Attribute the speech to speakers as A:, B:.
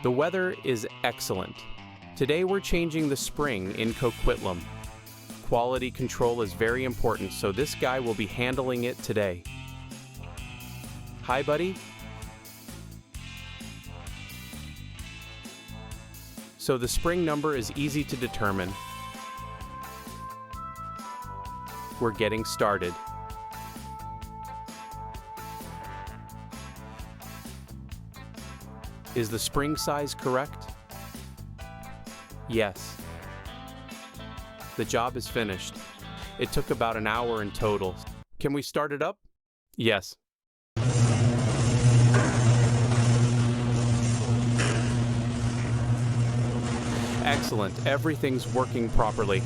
A: The weather is excellent. Today we're changing the spring in Coquitlam. Quality control is very important, so this guy will be handling it today. Hi, buddy. So the spring number is easy to determine. We're getting started. Is the spring size correct? Yes. The job is finished. It took about an hour in total. Can we start it up? Yes. Excellent. Everything's working properly.